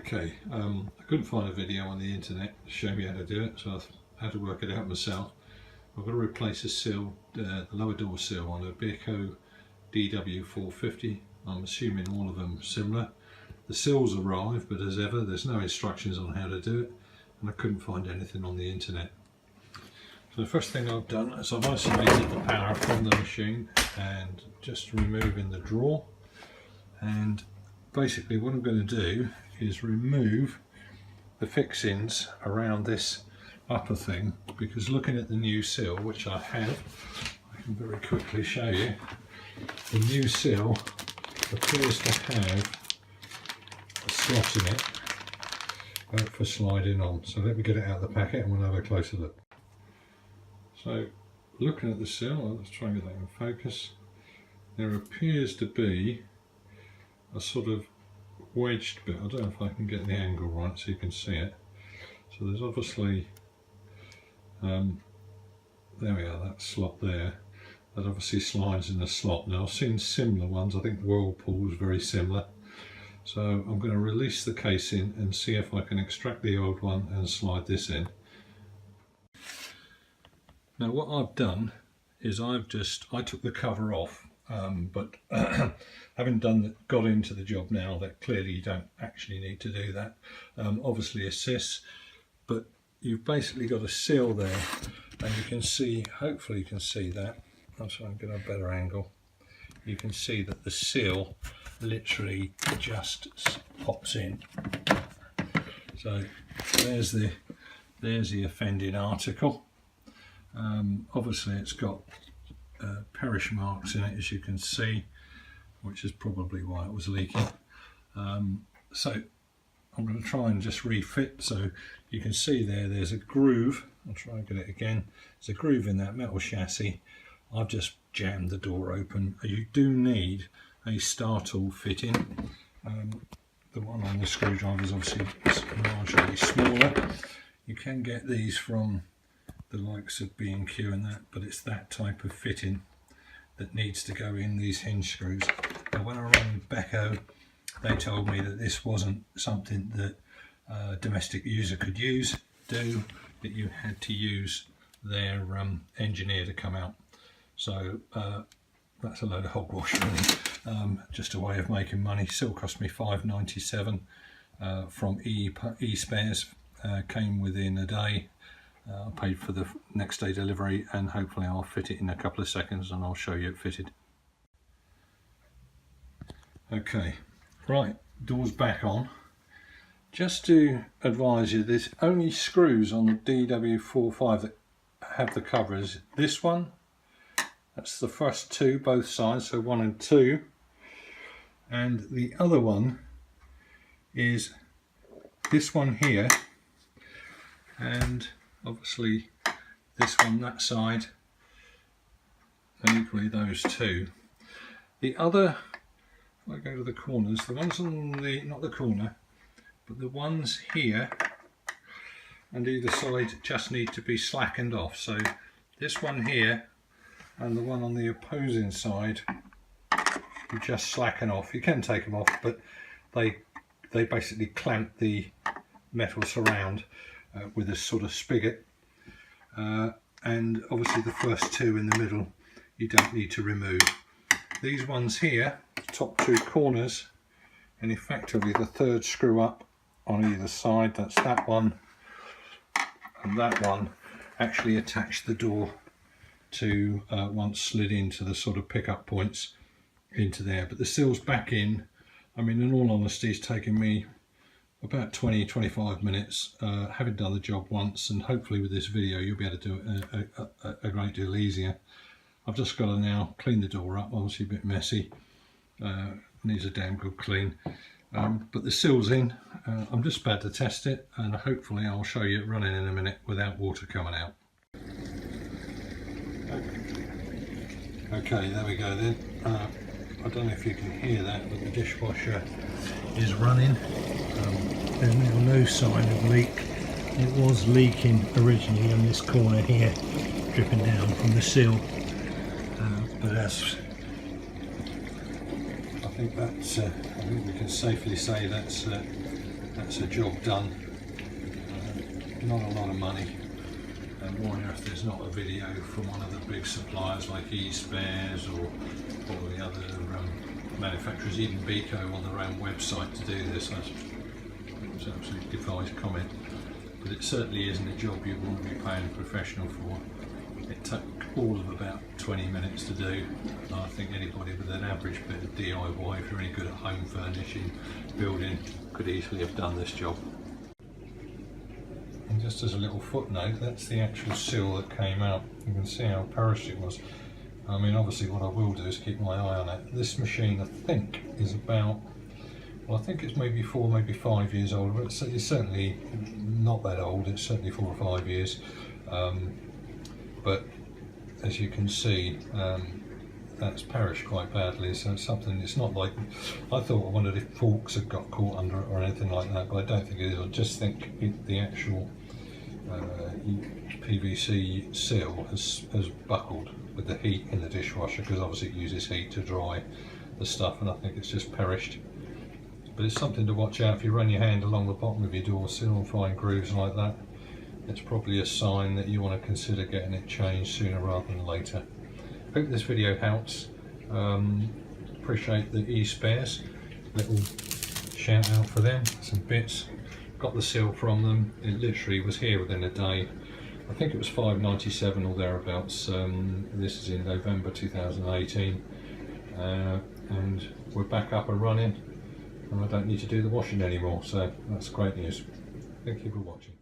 Okay, I couldn't find a video on the internet to show me how to do it, so I had to work it out myself. I've got to replace a seal, the lower door seal on a Beko DW450. I'm assuming all of them similar. The seals arrived, but as ever, there's no instructions on how to do it, and I couldn't find anything on the internet. So the first thing I've done is I've isolated the power from the machine and just removing the drawer. And basically what I'm going to do is remove the fixings around this upper thing, because looking at the new seal, which I have, I can very quickly show you, the new seal appears to have a slot in it for sliding on. So let me get it out of the packet and we'll have a closer look. So looking at the seal, let's try and get that in focus. There appears to be a sort of wedged bit. I don't know if I can get the angle right so you can see it. So there's obviously, there we are, that slot there. That obviously slides in the slot. Now I've seen similar ones, I think Whirlpool's very similar. So I'm going to release the casing and see if I can extract the old one and slide this in. Now what I've done is I took the cover off, but having got into the job now, that clearly you don't actually need to do that. Obviously assists, but you've basically got a seal there, and you can see, hopefully you can see that. I'll try and get a better angle. You can see that the seal literally just pops in. So there's the offending article. Obviously it's got perish marks in it, as you can see, which is probably why it was leaking. So I'm going to try and just refit. So you can see there's a groove. I'll try and get it again. There's a groove in that metal chassis. I've just jammed the door open. You do need a star tool fitting. The one on the screwdriver is obviously marginally smaller. You can get these from the likes of B&Q and that, but it's that type of fitting that needs to go in these hinge screws. Now when I rang Beko, they told me that this wasn't something that a domestic user could do, that you had to use their engineer to come out. So that's a load of hogwash really, just a way of making money. Still cost me £5.97 from eSpares, came within a day. I paid for the next day delivery, and hopefully I'll fit it in a couple of seconds and I'll show you it fitted. Okay, right, door's back on. Just to advise you, there's only screws on the DW450 that have the covers. This one, that's the first two, both sides, so 1 and 2. And the other one is this one here, and obviously this one that side, and equally those two. The other, if I go to the corners, the ones on the, not the corner, but the ones here and either side just need to be slackened off. So this one here and the one on the opposing side, you just slacken off. You can take them off, but they basically clamp the metal surround with a sort of spigot, and obviously the first two in the middle you don't need to remove. These ones here, top two corners, and effectively the third screw up on either side, that's that one and that one, actually attach the door to once slid into the sort of pickup points into there. But the seal's back in. I mean, in all honesty, it's taken me about 20-25 minutes, having done the job once, and hopefully with this video you'll be able to do it a great deal easier. I've just got to now clean the door up, obviously a bit messy, needs a damn good clean, but the seal's in. I'm just about to test it, and hopefully I'll show you it running in a minute without water coming out. Okay, there we go then. I don't know if you can hear that, but the dishwasher is running. There's now no sign of leak. It was leaking originally in this corner here, dripping down from the seal, but as I think we can safely say that's that's a job done. Not a lot of money, and why on earth there's not a video from one of the big suppliers like eSpares or all the other manufacturers, even Beko on their own website to do this. It was absolutely defies comment, but it certainly isn't a job you want to be paying a professional for. It took all of about 20 minutes to do. I think anybody with an average bit of DIY, if you're any good at home furnishing, building, could easily have done this job. And just as a little footnote, that's the actual seal that came out. You can see how perished it was. I mean, obviously what I will do is keep my eye on it. This machine, I think, is about, well, I think it's maybe 4, maybe 5 years old, but it's certainly not that old. It's certainly 4 or 5 years. But as you can see, that's perished quite badly, so it's something, it's not like, I wondered if forks had got caught under it or anything like that, but I don't think it is. I just think the actual PVC seal has buckled with the heat in the dishwasher, because obviously it uses heat to dry the stuff, and I think it's just perished. But it's something to watch out. If you run your hand along the bottom of your door sill and find grooves like that, it's probably a sign that you want to consider getting it changed sooner rather than later. Hope this video helps. Appreciate the eSpares. Little shout out for them. Some bits. Got the seal from them. It literally was here within a day. I think it was $5.97 or thereabouts. This is in November 2018, and we're back up and running, and I don't need to do the washing anymore. So that's great news. Thank you for watching.